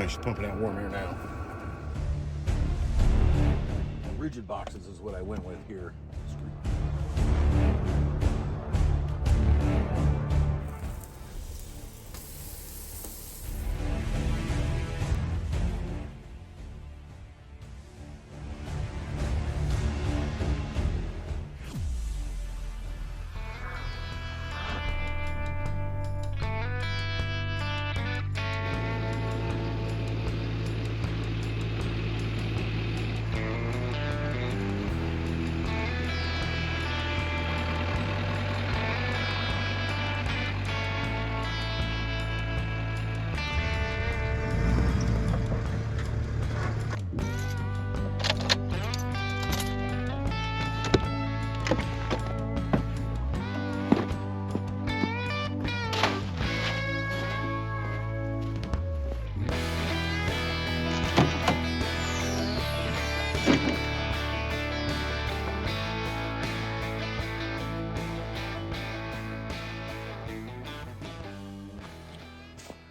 like she's pumping out warm air now. Rigid boxes is what I went with here.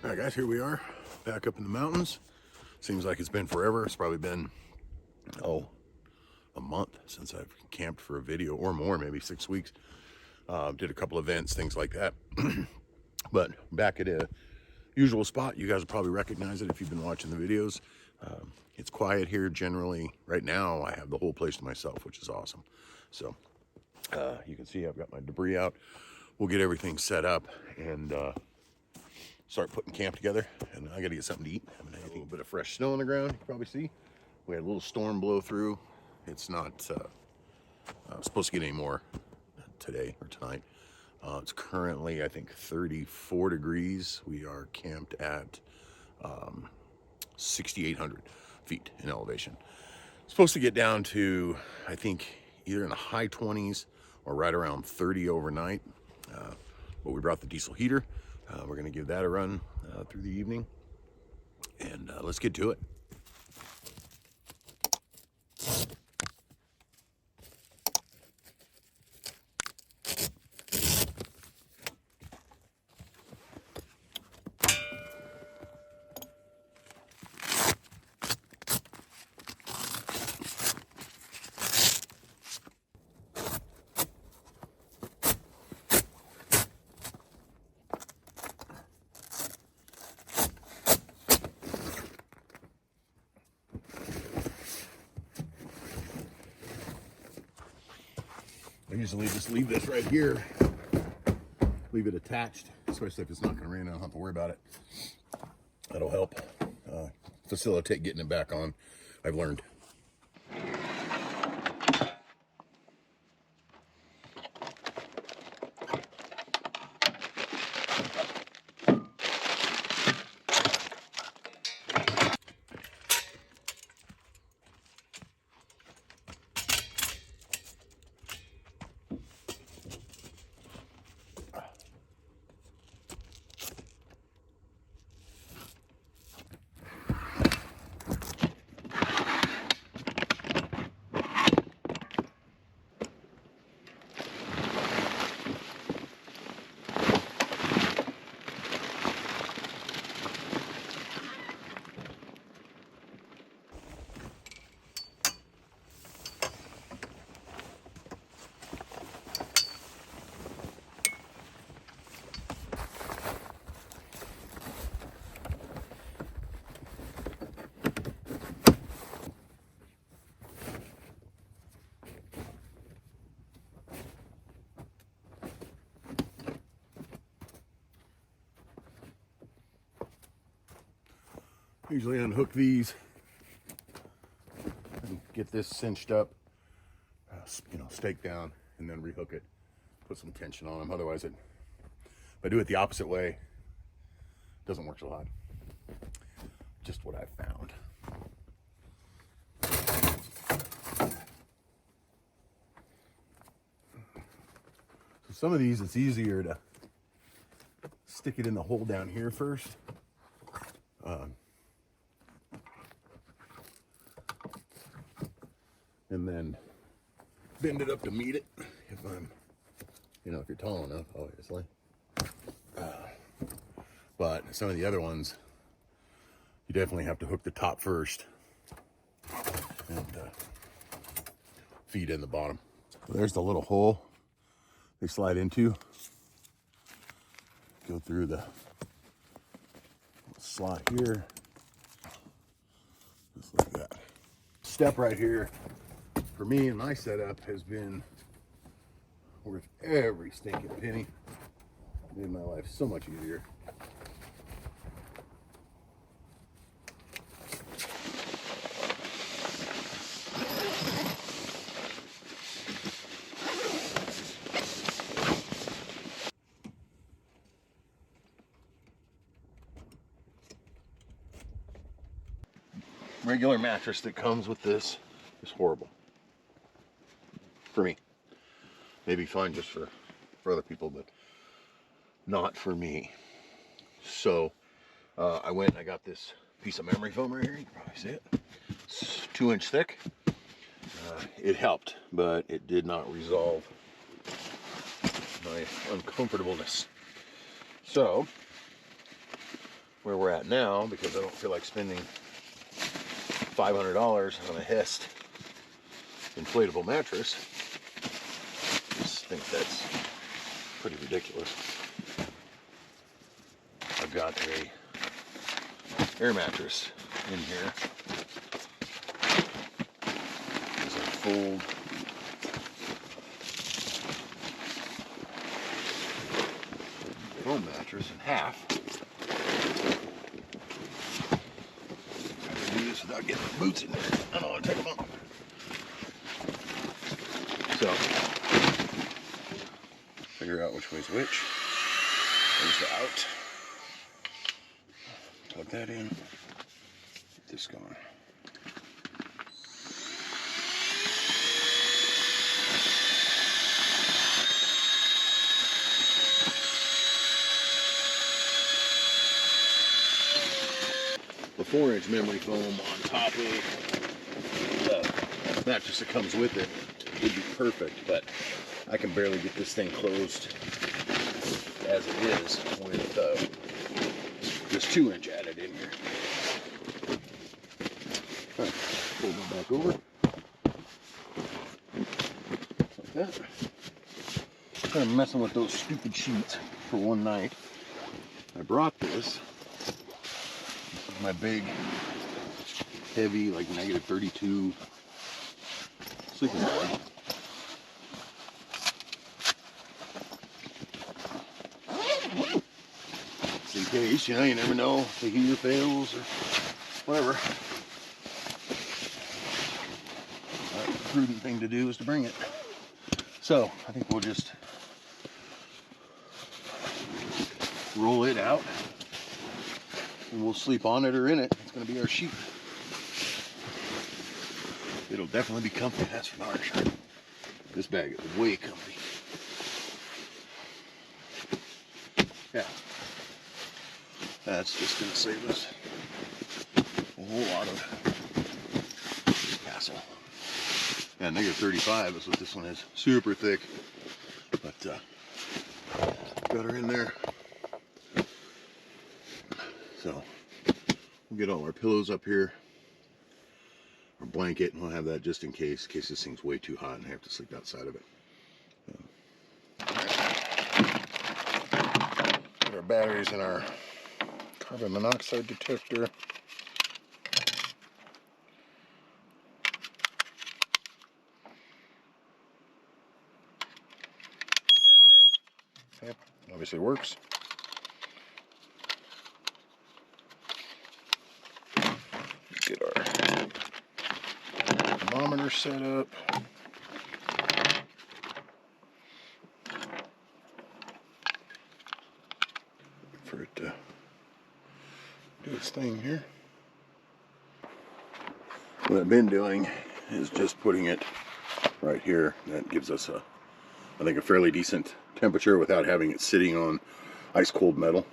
All right, guys, here we are, back up in the mountains. Seems like it's been forever. It's probably been, a month since I've camped for a video, or more, maybe 6 weeks. Did a couple events, things like that. But back at a usual spot. You guys will probably recognize it if you've been watching the videos. It's quiet here generally. Right now, I have the whole place to myself, which is awesome. So you can see I've got my debris out. We'll get everything set up and start putting camp together. And I got to get something to eat. I haven't had anything but a fresh snow on the ground. You can probably see we had a little storm blow through. It's not supposed to get any more today or tonight. It's currently, I think, 34 degrees. We are camped at 6,800 feet in elevation. It's supposed to get down to, I think, either in the high 20s or right around 30 overnight. But we brought the diesel heater. We're going to give that a run through the evening. And let's get to it. I usually just leave this right here, leave it attached, especially if it's not going to rain. I don't have to worry about it. That'll help facilitate getting it back on, I've learned. Usually unhook these and get this cinched up, stake down, and then rehook it, put some tension on them. Otherwise, if I do it the opposite way, it doesn't work so hot. Just what I found. So some of these, it's easier to stick it in the hole down here first. And then bend it up to meet it if I'm, if you're tall enough, obviously. But some of the other ones, you definitely have to hook the top first and feed in the bottom. So there's the little hole they slide into. Go through the slot here, just like that. Step right here for me and my setup has been worth every stinking penny. Made my life so much easier. Regular mattress that comes with this is horrible for me. Maybe fine just for other people, but not for me. So I went and I got this piece of memory foam right here. You can probably see it. It's 2-inch thick. It helped, but it did not resolve my uncomfortableness. So where we're at now, because I don't feel like spending $500 on a Hest inflatable mattress, I just think that's pretty ridiculous. I've got a air mattress in here. As I fold the foam mattress in half. Without getting the boots in there. I don't want to take them off. So, figure out which way's which. There's the out. Plug that in. Get this going. The 4-inch memory foam on top of the mattress that comes with it would be perfect, but I can barely get this thing closed as it is with this 2-inch added in here. All right, fold it back over like that. Kind of messing with those stupid sheets for one night. I brought this. My big, heavy, like -32 sleeping bag. Just in case, you know, you never know if the heater fails or whatever. The prudent thing to do is to bring it. So I think we'll just roll it out. And we'll sleep on it or in it. It's going to be our sheet. It'll definitely be comfy, that's for darn sure. This bag is way comfy. Yeah. That's just going to save us a whole lot of hassle. Yeah, -35 is what this one is. Super thick. But got her in there. So we'll get all our pillows up here, our blanket, and we'll have that just in case this thing's way too hot and I have to sleep outside of it. Put our batteries in our carbon monoxide detector. Yep, obviously works. Get our thermometer set up. For it to do its thing here. What I've been doing is just putting it right here. That gives us I think a fairly decent temperature without having it sitting on ice cold metal.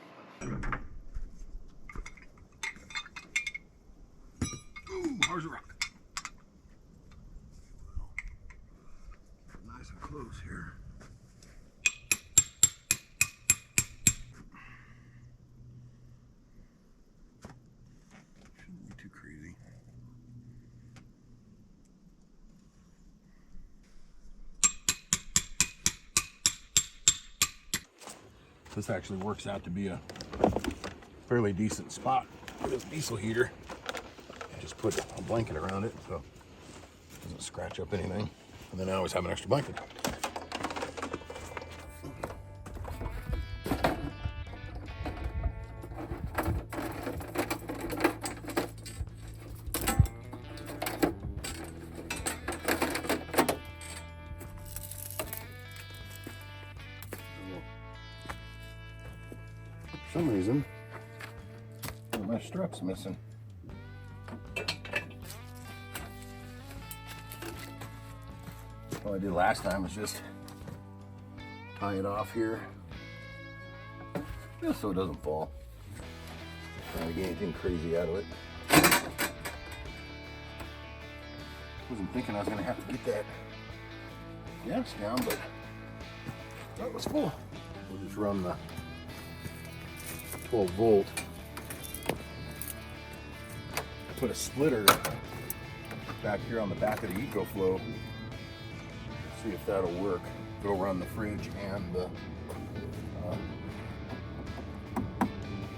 Hard rock. Nice and close here. This actually works out to be a fairly decent spot for this diesel heater. I just put a blanket around it so it doesn't scratch up anything. And then I always have an extra blanket. For some reason, one of my strap's missing. All I did last time was just tie it off here, just so it doesn't fall. Trying to get anything crazy out of it. Wasn't thinking I was gonna have to get that gas down, but that was full. We'll just run the 12 volt. Put a splitter back here on the back of the EcoFlow. See if that'll work. Go run the fridge and the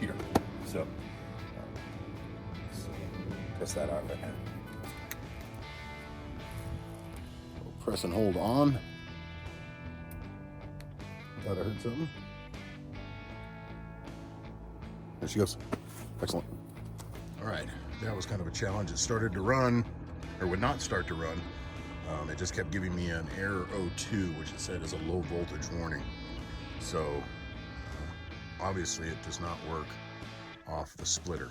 heater. So let's test that out right now. We'll press and hold on. Thought I heard something. There she goes. Excellent. All right, that was kind of a challenge. It started to run, or would not start to run. It just kept giving me an error 02, which it said is a low voltage warning. So obviously it does not work off the splitter.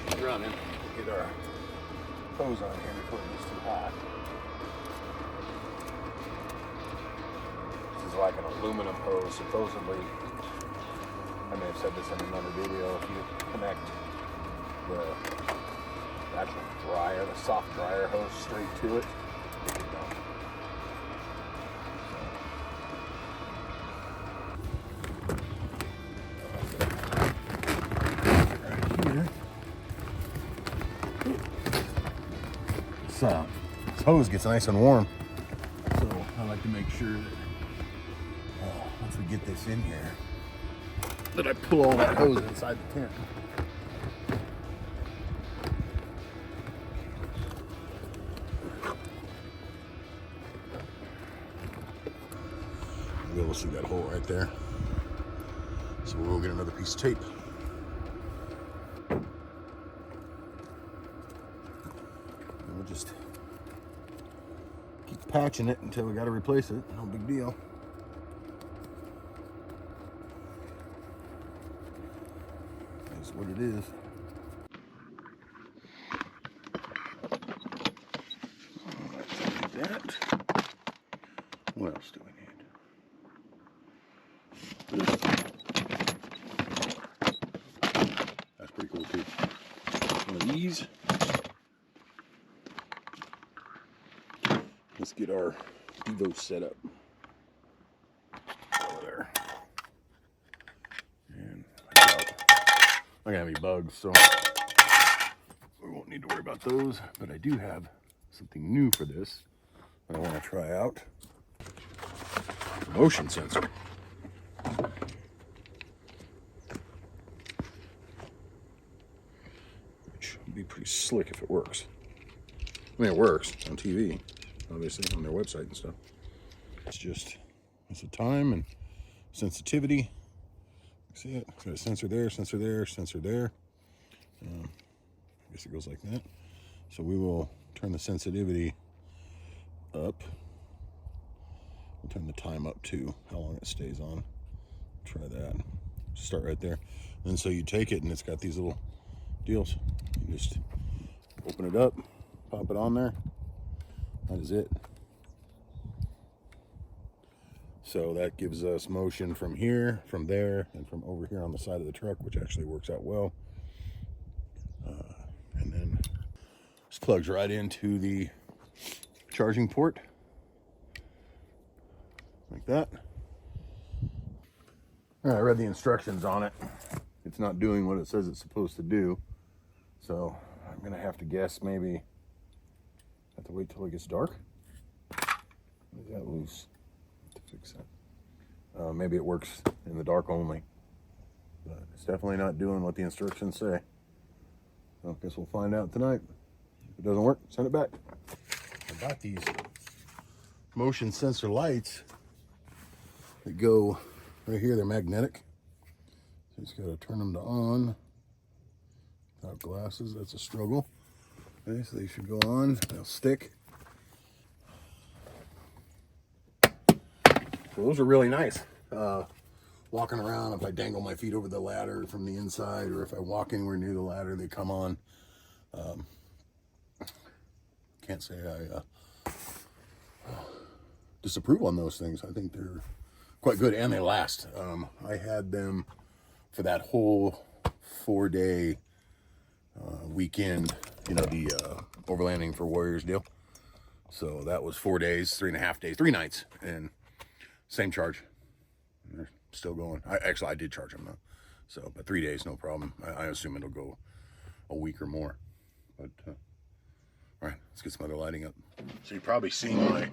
She's running. We'll get our hose on here before it gets too hot. This is like an aluminum hose, supposedly. I may have said this in another video. If you connect the actual dryer, the soft dryer hose straight to it, it can go. Right here. This hose gets nice and warm, so I like to make sure that once we get this in here, that I pull all that hose inside the tent. You'll be able to see that hole right there. So we'll get another piece of tape. And we'll just keep patching it until we got to replace it. No big deal. That's what it is. Like that. What else do we need? That's pretty cool too. One of these. Let's get our Evo set up. There. And not gonna have any bugs, so we won't need to worry about those. But I do have something new for this that I want to try out. Motion sensor. Which would be pretty slick if it works. I mean, it works on TV, obviously, on their website and stuff. It's a time and sensitivity. See it? Got a sensor there, sensor there, sensor there. I guess it goes like that. So we will turn the sensitivity up. We'll turn the time up too, how long it stays on. Try that. Start right there. And so you take it and it's got these little deals. You just open it up, pop it on there. That is it. So that gives us motion from here, from there, and from over here on the side of the truck, which actually works out well. And then this plugs right into the charging port, like that. All right, I read the instructions on it. It's not doing what it says it's supposed to do. So I'm gonna have to guess maybe I have to wait till it gets dark. Is that loose? To fix that. Maybe it works in the dark only, but it's definitely not doing what the instructions say. So I guess we'll find out tonight. If it doesn't work, send it back. I bought these motion sensor lights that go right here. They're magnetic. So you just got to turn them to on. Without glasses, that's a struggle. Okay, so they should go on. They'll stick. So those are really nice. Walking around, if I dangle my feet over the ladder from the inside, or if I walk anywhere near the ladder, they come on. Can't say I disapprove on those things. I think they're quite good, and they last. I had them for that whole 4-day weekend, you know, the overlanding for warriors deal. So that was 4 days, 3.5 days, 3 nights, and same charge. They're still going. I did charge them though. So, but 3 days, no problem. I assume it'll go a week or more. But all right, let's get some other lighting up. So you've probably seen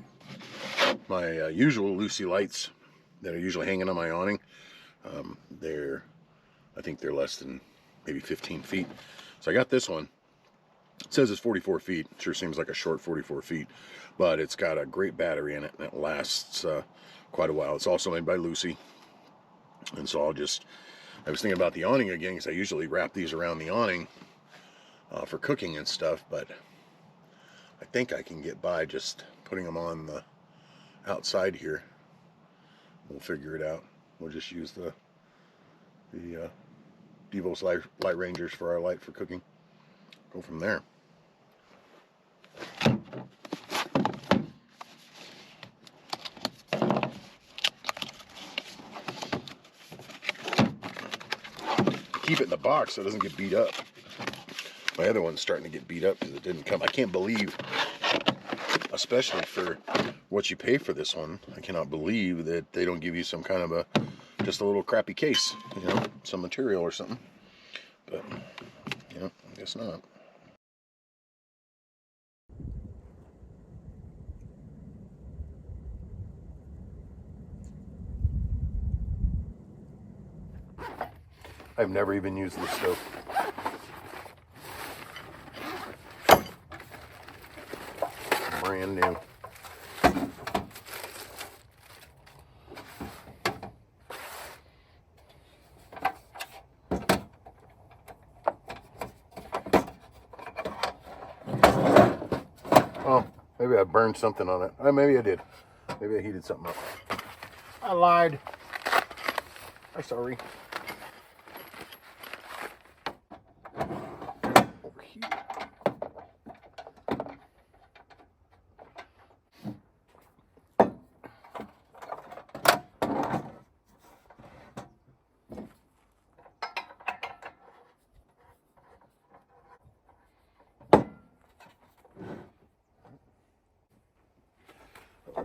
my usual Lucy lights that are usually hanging on my awning. I think they're less than maybe 15 feet. So I got this one. It says it's 44 feet. It sure seems like a short 44 feet, but it's got a great battery in it, and it lasts quite a while. It's also made by Lucy. And so I was thinking about the awning again, because I usually wrap these around the awning for cooking and stuff, but I think I can get by just putting them on the outside here. We'll figure it out. We'll just use the Devos Light Rangers for our light for cooking. Go from there. Keep it in the box so it doesn't get beat up. My other one's starting to get beat up because it didn't come. I can't believe, especially for what you pay for this one, I cannot believe that they don't give you some kind of just a little crappy case, you know, some material or something. But, you know, I guess not. I've never even used this stove. Brand new. Oh, maybe I burned something on it. Maybe I did. Maybe I heated something up. I lied. I'm sorry. Over here.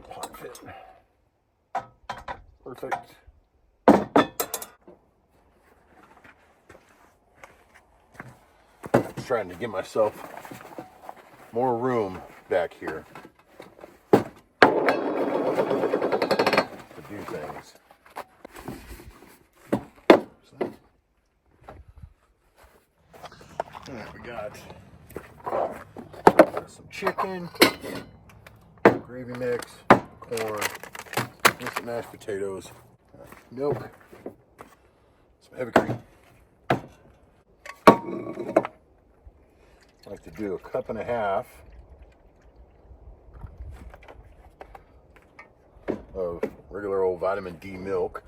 Pot fit. Perfect. Just trying to give myself more room back here to do things. Alright, we got some chicken, gravy mix, corn, instant mashed potatoes, milk, some heavy cream. I like to do 1.5 cups of regular old vitamin D milk.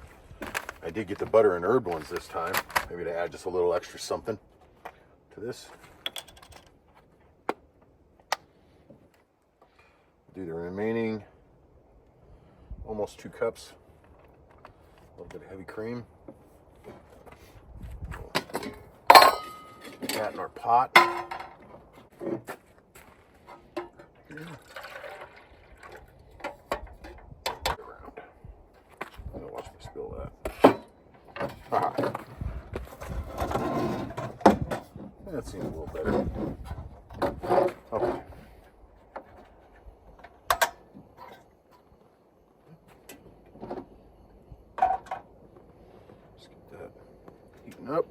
I did get the butter and herb ones this time, maybe to add just a little extra something to this. Do the remaining almost 2 cups. A little bit of heavy cream. Put that in our pot. Here. Don't watch me spill that. That seems a little better. Okay. thicken up.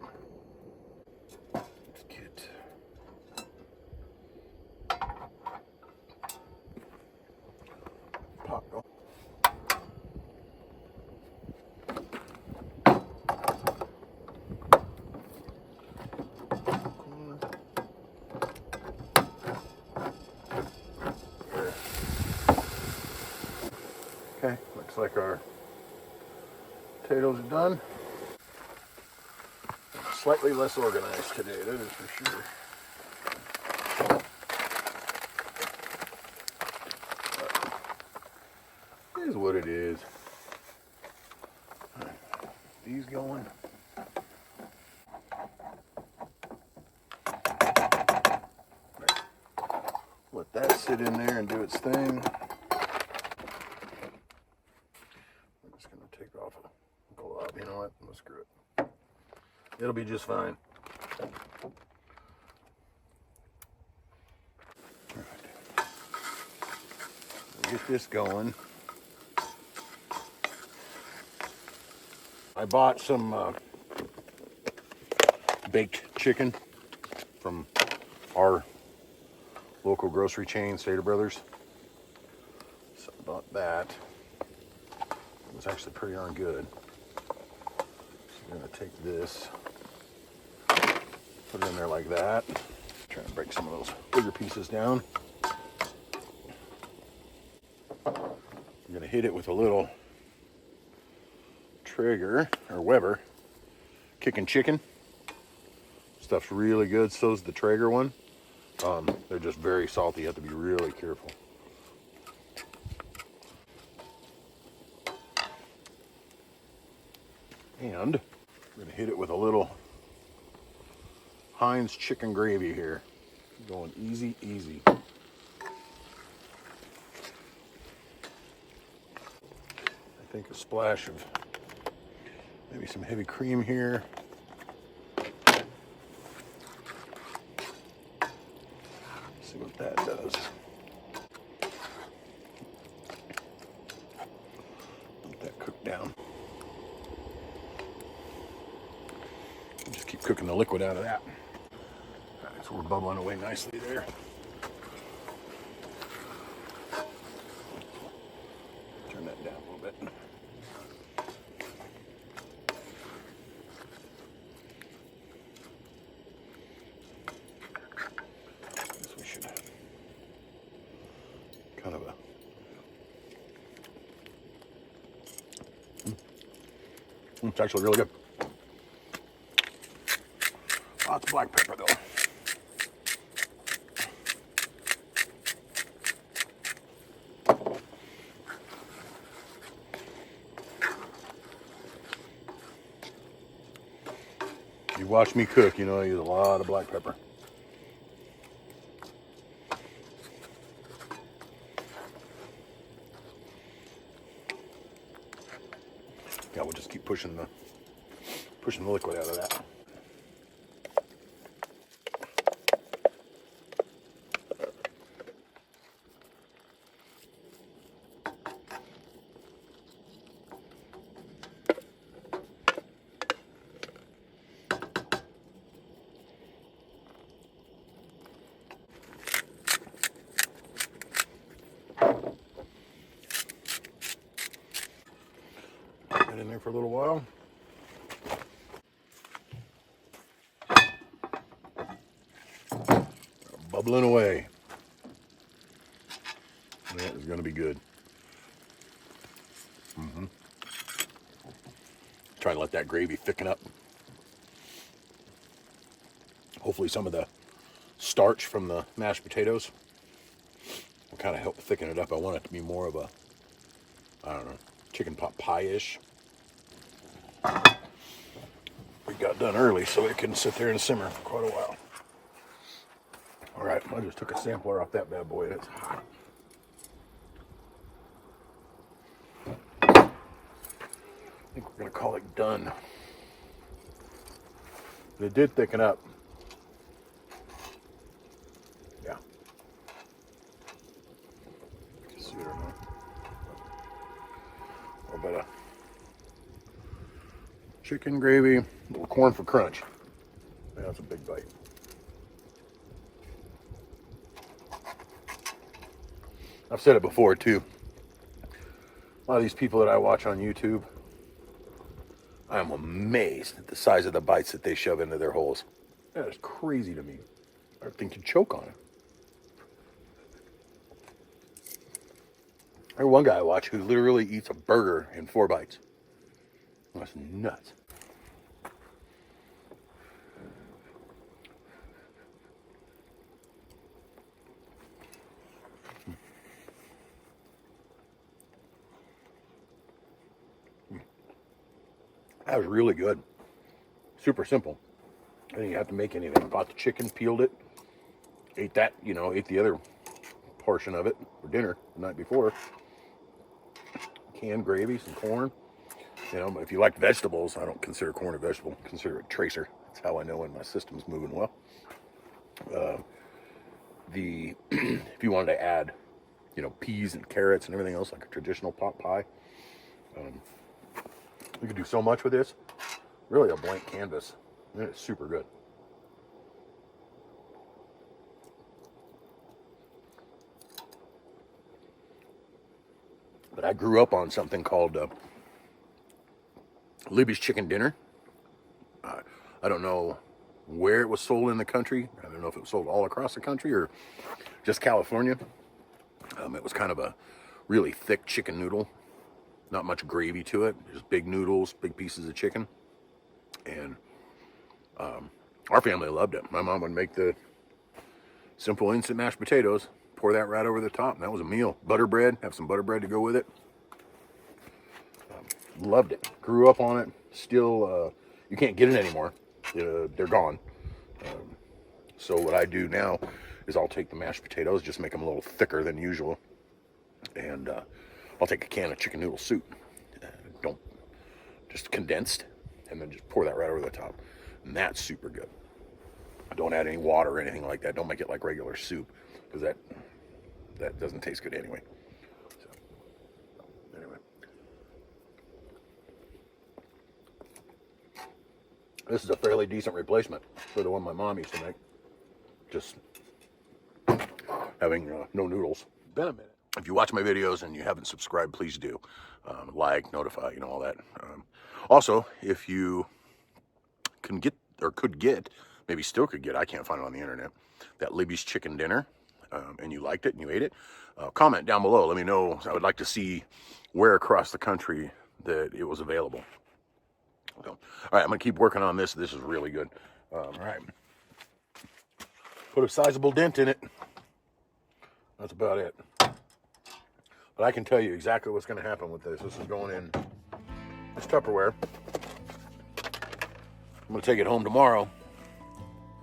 Let's get pot going. Okay, looks like our potatoes are done. Slightly less organized today, that is for sure. But it is what it is. All right, these going. Right. Let that sit in there and do its thing. You know what? Let's screw it. It'll be just fine. Right. Get this going. I bought some baked chicken from our local grocery chain, Stater Brothers. So I bought that. It was actually pretty darn good. I'm going to take this, put it in there like that. Try and break some of those bigger pieces down. I'm going to hit it with a little Traeger or Weber kicking chicken. Stuff's really good. So's the Traeger one. They're just very salty. You have to be really careful. And I'm going to hit it with a little Heinz chicken gravy here. Going easy, easy. I think a splash of maybe some heavy cream here. See what that does. Let that cook down. Just keep cooking the liquid out of that. All right, so we're bubbling away nicely there. Turn that down a little bit. Guess we should kind of a it's actually really good. Lots of black pepper though. You watch me cook, you know I use a lot of black pepper. Yeah, we'll just keep pushing the liquid out of that. In there for a little while. Bubbling away. That is going to be good. Try to let that gravy thicken up. Hopefully some of the starch from the mashed potatoes will kind of help thicken it up. I want it to be more of a, I don't know, chicken pot pie-ish. We got done early, so it can sit there and simmer for quite a while. All right, I just took a sampler off that bad boy. It's hot. I think we're going to call it done. But it did thicken up. Yeah. You can see it or not. A little bit of Chicken gravy, a little corn for crunch. Man, that's a big bite. I've said it before too. A lot of these people that I watch on YouTube, I am amazed at the size of the bites that they shove into their holes. That is crazy to me. I think you choke on it. There's one guy I watch who literally eats a burger in 4 bites. That's nuts. That was really good. Super simple. I didn't have to make anything. Bought the chicken, peeled it, ate that, ate the other portion of it for dinner the night before. Canned gravy, some corn. But if you like vegetables, I don't consider corn a vegetable. I consider it a tracer. That's how I know when my system's moving well. If you wanted to add, peas and carrots and everything else like a traditional pot pie, you could do so much with this. Really a blank canvas. And it's super good. But I grew up on something called Libby's Chicken Dinner. I don't know where it was sold in the country. I don't know if it was sold all across the country or just California. It was kind of a really thick chicken noodle. Not much gravy to it. Just big noodles, big pieces of chicken. And our family loved it. My mom would make the simple instant mashed potatoes, pour that right over the top, and that was a meal. Butter bread, have some butter bread to go with it. Loved it. Grew up on it. Still, you can't get it anymore. They're gone. So what I do now is I'll take the mashed potatoes, just make them a little thicker than usual, and I'll take a can of chicken noodle soup, just condensed, and then just pour that right over the top, and that's super good. Don't add any water or anything like that. Don't make it like regular soup, because that doesn't taste good anyway. So, anyway, this is a fairly decent replacement for the one my mom used to make. Just having no noodles. Been a minute. If you watch my videos and you haven't subscribed, please do. Like, notify, all that. Also, if you can get, or could get, maybe still could get, I can't find it on the internet, that Libby's Chicken Dinner, and you liked it and you ate it, comment down below. Let me know. I would like to see where across the country that it was available. So, all right, I'm going to keep working on this. This is really good. All right. Put a sizable dent in it. That's about it. But I can tell you exactly what's going to happen with this. This is going in this Tupperware. I'm going to take it home tomorrow.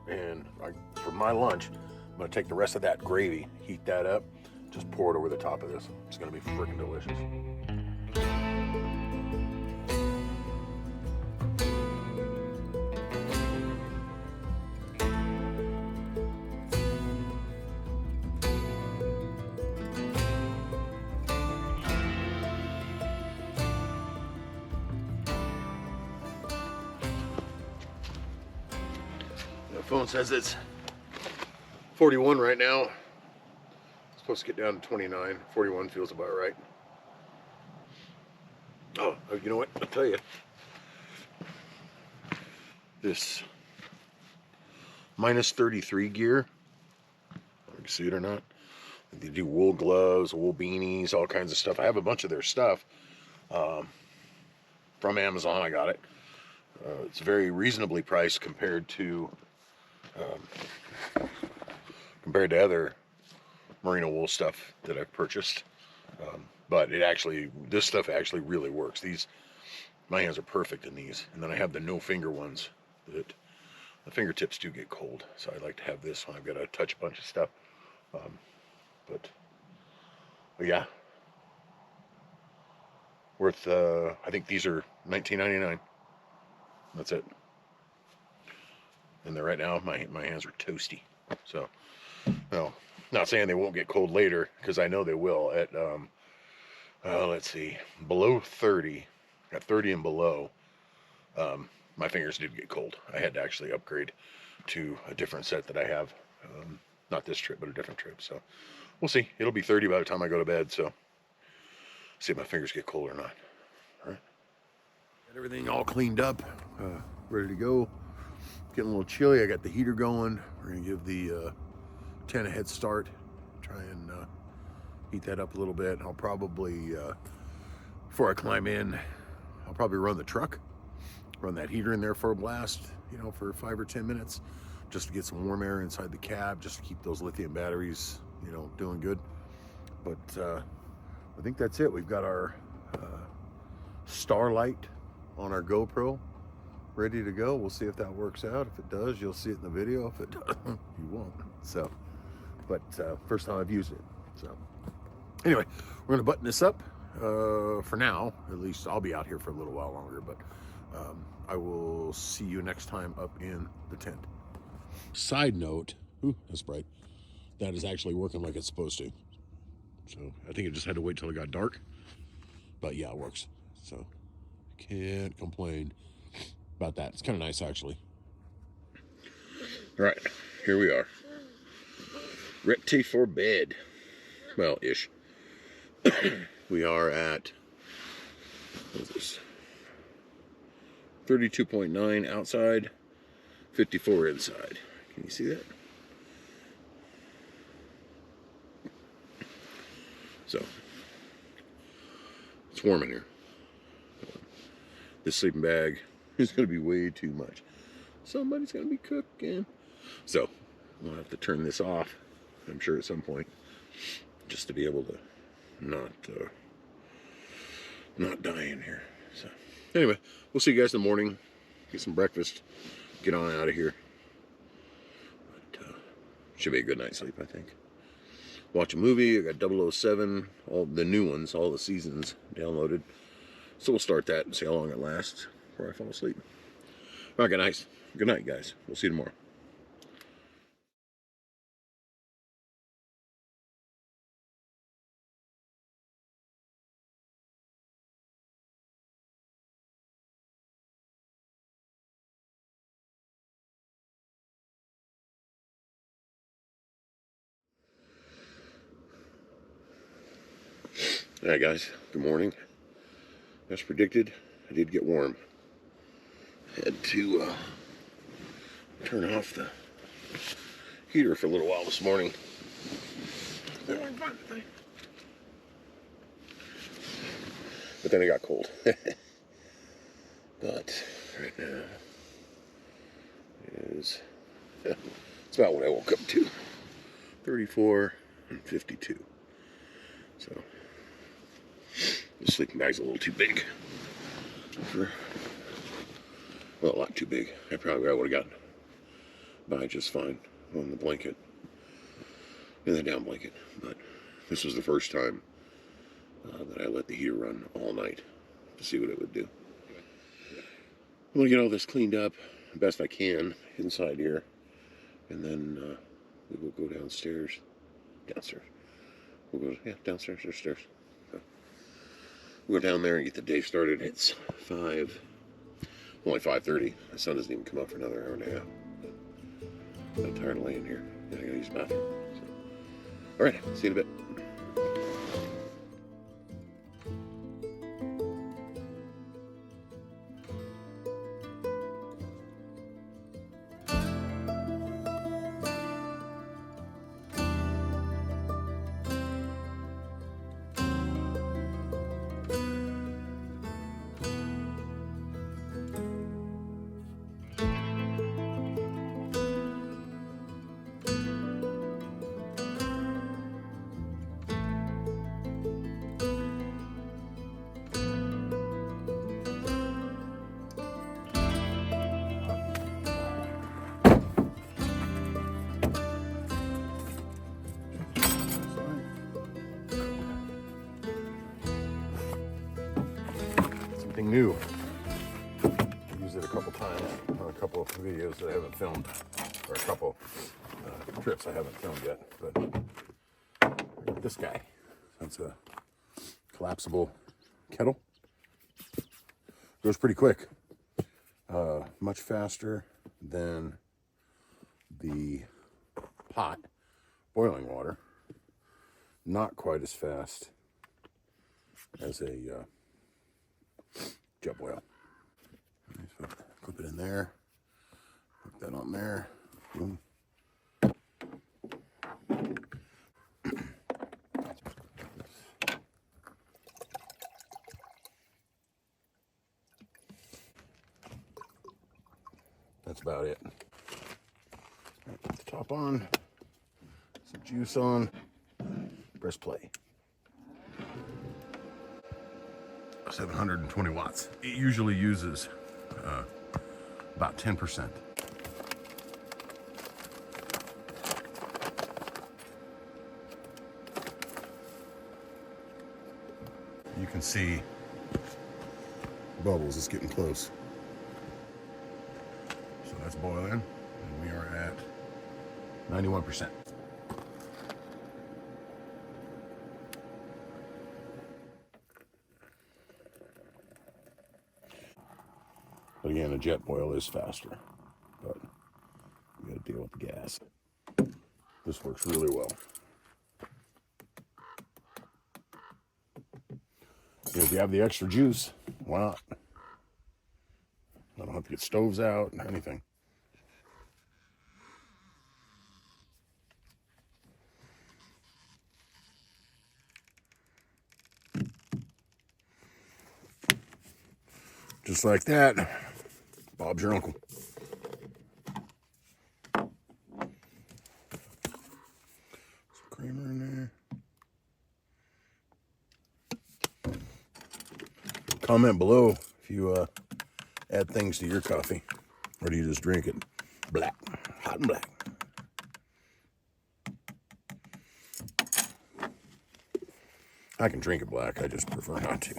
And for my lunch, I'm going to take the rest of that gravy, heat that up, just pour it over the top of this. It's going to be freaking delicious. The phone says it's 41 right now. It's supposed to get down to 29. 41 feels about right. Oh, you know what? I'll tell you. This minus 33 gear. You can see it or not. They do wool gloves, wool beanies, all kinds of stuff. I have a bunch of their stuff from Amazon. I got it. It's very reasonably priced compared to other merino wool stuff that I've purchased. But this stuff actually really works. My hands are perfect in these. And then I have the no finger ones that the fingertips do get cold. So I like to have this when I've got to touch a bunch of stuff. But yeah, worth, I think these are $19.99. That's it. And right now, my hands are toasty. So, well, not saying they won't get cold later, because I know they will. At, let's see, below 30, at 30 and below, My fingers did get cold. I had to actually upgrade to a different set that I have. Not this trip, but a different trip. So we'll see. It'll be 30 by the time I go to bed. So see if my fingers get cold or not. All right. Got everything all cleaned up, ready to go. Getting a little chilly. I got the heater going. We're gonna give the tent a head start. Try and heat that up a little bit. I'll probably, before I climb in, I'll probably run the truck, run that heater in there for a blast, you know, for 5 or 10 minutes, just to get some warm air inside the cab, just to keep those lithium batteries, you know, doing good. But I think that's it. We've got our starlight on our GoPro ready to go. We'll see if that works out. If it does, you'll see it in the video. If it doesn't, you won't. So, but first time I've used it. So anyway, we're gonna button this up for now. At least I'll be out here for a little while longer, but I will see you next time up in the tent. Side note, ooh, that's bright. That is actually working like it's supposed to. So I think it just had to wait till it got dark, but yeah, it works. So can't complain about that. It's kind of nice, actually. All right, here we are. Ready for bed. Well, ish. We are at, what is this? 32.9 outside, 54 inside. Can you see that? So, it's warm in here. This sleeping bag is going to be way too much. Somebody's going to be cooking. So, we'll have to turn this off, I'm sure, at some point, just to be able to not die in here. So, anyway, we'll see you guys in the morning. Get some breakfast. Get on out of here. But, should be a good night's sleep, I think. Watch a movie. I got 007, all the new ones, all the seasons downloaded. So we'll start that and see how long it lasts before I fall asleep. All right, good night, guys. We'll see you tomorrow. All right, guys, good morning. As predicted, I did get warm. Had to turn off the heater for a little while this morning. But then it got cold. But right now is, it's about what I woke up to. 34 and 52. So the sleeping bag's a little too big for, well, a lot too big. I would have gotten by just fine on the blanket and the down blanket. But this was the first time that I let the heater run all night to see what it would do. I'm gonna get all this cleaned up the best I can inside here, and then we will go downstairs. We'll go, yeah, downstairs or stairs. So we'll go down there and get the day started. It's only 5:30. The sun doesn't even come up for another hour and a half. I'm tired of laying here. I gotta use the bathroom. So. All right, see you in a bit. Something new. I used it a couple times on a couple of videos that I haven't filmed, or a couple trips I haven't filmed yet. But this guy, that's a collapsible kettle. Goes pretty quick. Much faster than the hot boiling water. Not quite as fast as a jet boil. So clip it in there, put that on there. Boom. That's about it. Right, put the top on, some juice on, press play. 720 watts. It usually uses about 10%. You can see bubbles. It's getting close. So that's boiling, and we are at 91%. But again, a jet boil is faster, but you got to deal with the gas. This works really well. And if you have the extra juice, why not? I don't have to get stoves out, anything. Just like that, Bob's your uncle. Some creamer in there. Comment below if you add things to your coffee, or do you just drink it black, hot and black? I can drink it black, I just prefer not to.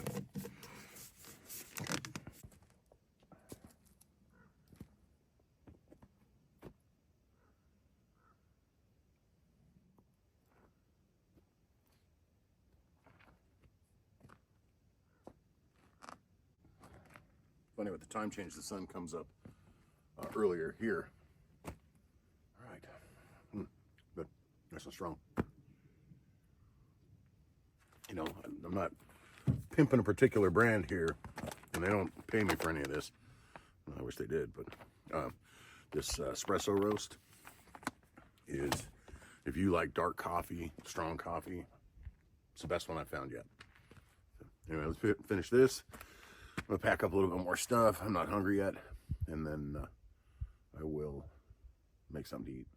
Funny, with the time change, the sun comes up earlier here. All right, good, nice and strong. You know, I'm not pimping a particular brand here, and they don't pay me for any of this. I wish they did, but this espresso roast is, if you like dark coffee, strong coffee, it's the best one I've found yet. So anyway, let's finish this. I'm gonna pack up a little bit more stuff. I'm not hungry yet, and then I will make something to eat.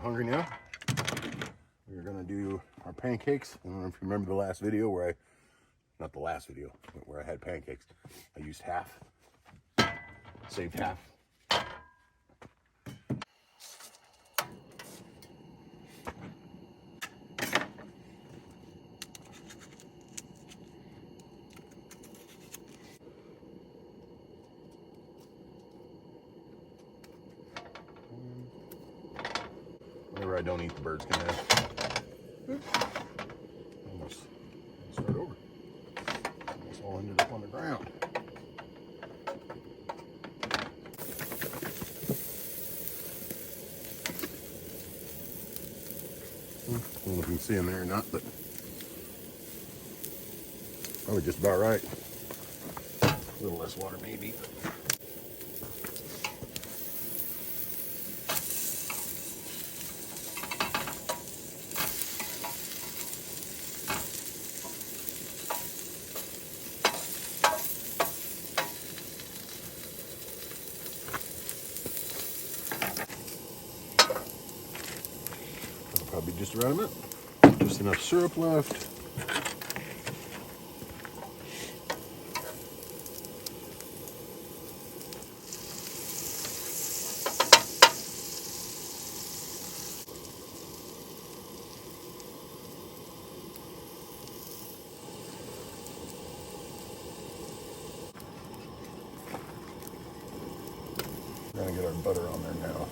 Hungry now. We're gonna do our pancakes. I don't know if you remember the last video where not the last video, but where I had pancakes. I used half, saved half. Whatever I don't eat, the birds can have. Almost start over. Almost all ended up on the ground. I don't know if you can see them there or not, but probably just about right. A little less water maybe. Spread them it. Just enough syrup left. We're gonna get our butter on there now.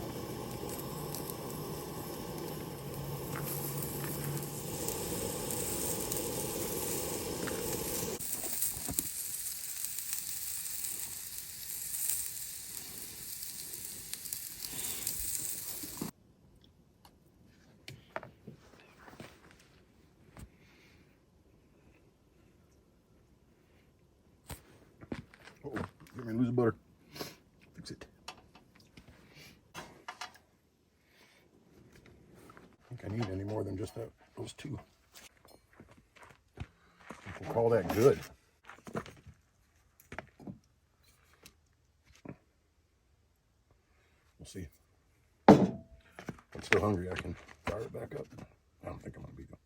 Uh-oh, let me lose the butter. Fix it. I think I need any more than just that, those two. We'll call that good. We'll see. If I'm still hungry, I can fire it back up. I don't think I'm gonna be though.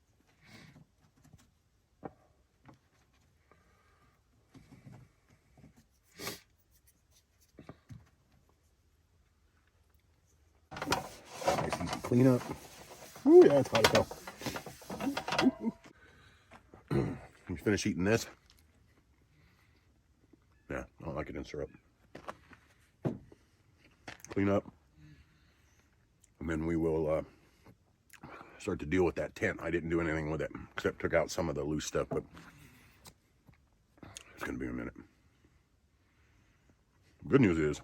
Nice easy cleanup. Ooh, yeah, it's hot as hell. You finish eating this? Yeah, I don't like it in syrup. Clean up. And then we will start to deal with that tent. I didn't do anything with it, except took out some of the loose stuff, but it's going to be a minute. Good news is,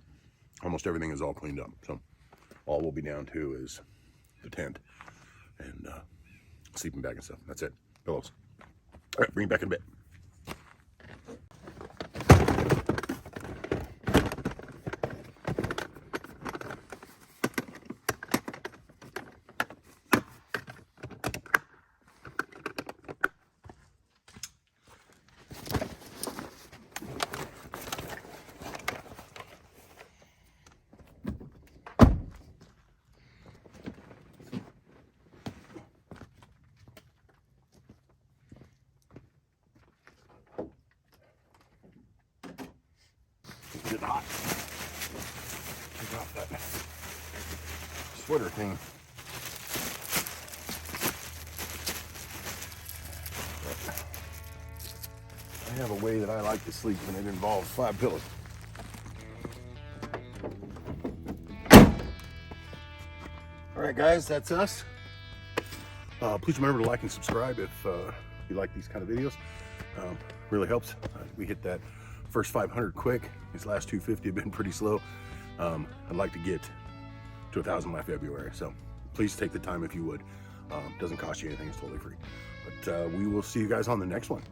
almost everything is all cleaned up. So all we'll be down to is the tent and sleeping bag and stuff. That's it. Pillows. All right, bring it back in a bit. It's hot. Take off that sweater thing. But I have a way that I like to sleep, and it involves 5 pillows. All right, guys, that's us. Please remember to like and subscribe if you like these kind of videos. Really helps. We hit that first 500 quick. These last 250 have been pretty slow. I'd like to get to 1,000 by February, so please take the time if you would. Doesn't cost you anything, it's totally free. But we will see you guys on the next one.